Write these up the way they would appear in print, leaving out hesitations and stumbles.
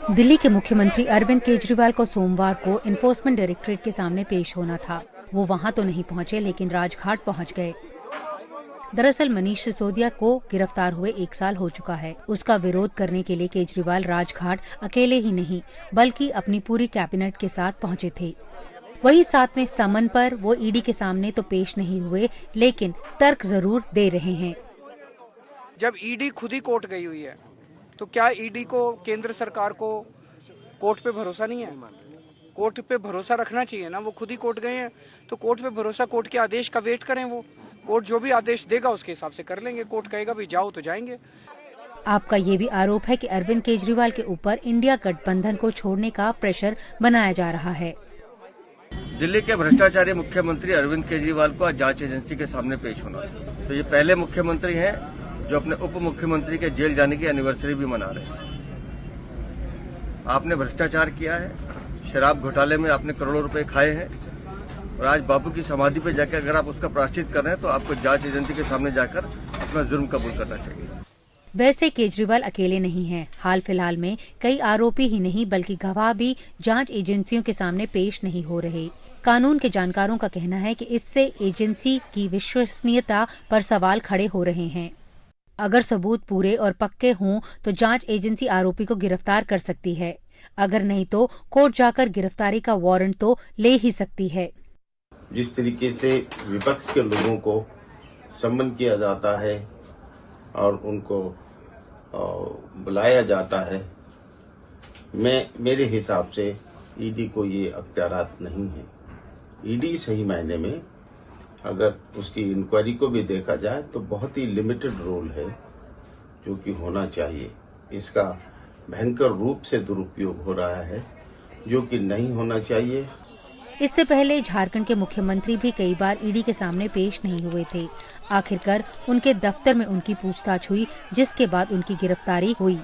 दिल्ली के मुख्यमंत्री अरविंद केजरीवाल को सोमवार को इन्फोर्समेंट डायरेक्टरेट के सामने पेश होना था। वो वहां तो नहीं पहुंचे, लेकिन राजघाट पहुंच गए। दरअसल मनीष सिसोदिया को गिरफ्तार हुए 1 साल हो चुका है। उसका विरोध करने के लिए केजरीवाल राजघाट अकेले ही नहीं बल्कि अपनी पूरी कैबिनेट के साथ पहुंचे थे। वही 7वें समन पर वो ईडी के सामने तो पेश नहीं हुए, लेकिन तर्क जरूर दे रहे हैं। जब ईडी खुद ही कोर्ट गई हुई है तो क्या ईडी को, केंद्र सरकार को कोर्ट पे भरोसा नहीं है? कोर्ट पे भरोसा रखना चाहिए ना। वो खुद ही कोर्ट गए हैं तो कोर्ट पे भरोसा, कोर्ट के आदेश का वेट करें। वो कोर्ट जो भी आदेश देगा उसके हिसाब से कर लेंगे। कोर्ट कहेगा भी जाओ तो जाएंगे। आपका ये भी आरोप है कि अरविंद केजरीवाल के ऊपर इंडिया गठबंधन को छोड़ने का प्रेशर बनाया जा रहा है। दिल्ली के भ्रष्टाचारी मुख्यमंत्री अरविंद केजरीवाल को आज जांच एजेंसी के सामने पेश होना था। तो ये पहले मुख्यमंत्री हैं जो अपने उप मुख्यमंत्री के जेल जाने की एनिवर्सरी भी मना रहे हैं। आपने भ्रष्टाचार किया है, शराब घोटाले में आपने करोड़ों रुपए खाए हैं और आज बापू की समाधि पे जाकर अगर आप उसका प्रायश्चित कर रहे हैं तो आपको जांच एजेंसी के सामने जाकर अपना जुर्म कबूल करना चाहिए। वैसे केजरीवाल अकेले नहीं हैं। हाल फिलहाल में कई आरोपी ही नहीं बल्कि गवाह भी जांच एजेंसियों के सामने पेश नहीं हो रहे। कानून के जानकारों का कहना है कि इससे एजेंसी की विश्वसनीयता पर सवाल खड़े हो रहे हैं। अगर सबूत पूरे और पक्के हों तो जांच एजेंसी आरोपी को गिरफ्तार कर सकती है, अगर नहीं तो कोर्ट जाकर गिरफ्तारी का वारंट तो ले ही सकती है। जिस तरीके से विपक्ष के लोगों को सम्मान किया जाता है और उनको बुलाया जाता है, मेरे हिसाब से ईडी को ये अख्तियारात नहीं है। ईडी सही मायने में अगर उसकी इंक्वायरी को भी देखा जाए तो बहुत ही लिमिटेड रोल है जो कि होना चाहिए। इसका भयंकर रूप से दुरुपयोग हो रहा है जो कि नहीं होना चाहिए। इससे पहले झारखंड के मुख्यमंत्री भी कई बार ईडी के सामने पेश नहीं हुए थे। आखिरकार उनके दफ्तर में उनकी पूछताछ हुई, जिसके बाद उनकी गिरफ्तारी हुई।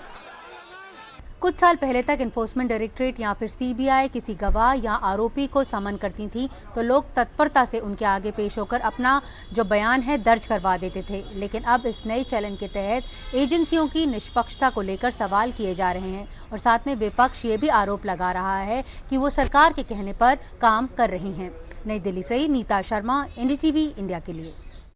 कुछ साल पहले तक इन्फोर्समेंट डायरेक्टरेट या फिर सीबीआई किसी गवाह या आरोपी को समन करती थी तो लोग तत्परता से उनके आगे पेश होकर अपना जो बयान है दर्ज करवा देते थे। लेकिन अब इस नए चलन के तहत एजेंसियों की निष्पक्षता को लेकर सवाल किए जा रहे हैं और साथ में विपक्ष ये भी आरोप लगा रहा है कि वो सरकार के कहने पर काम कर रही हैं। नई दिल्ली से नीता शर्मा, एनडीटीवी इंडिया के लिए।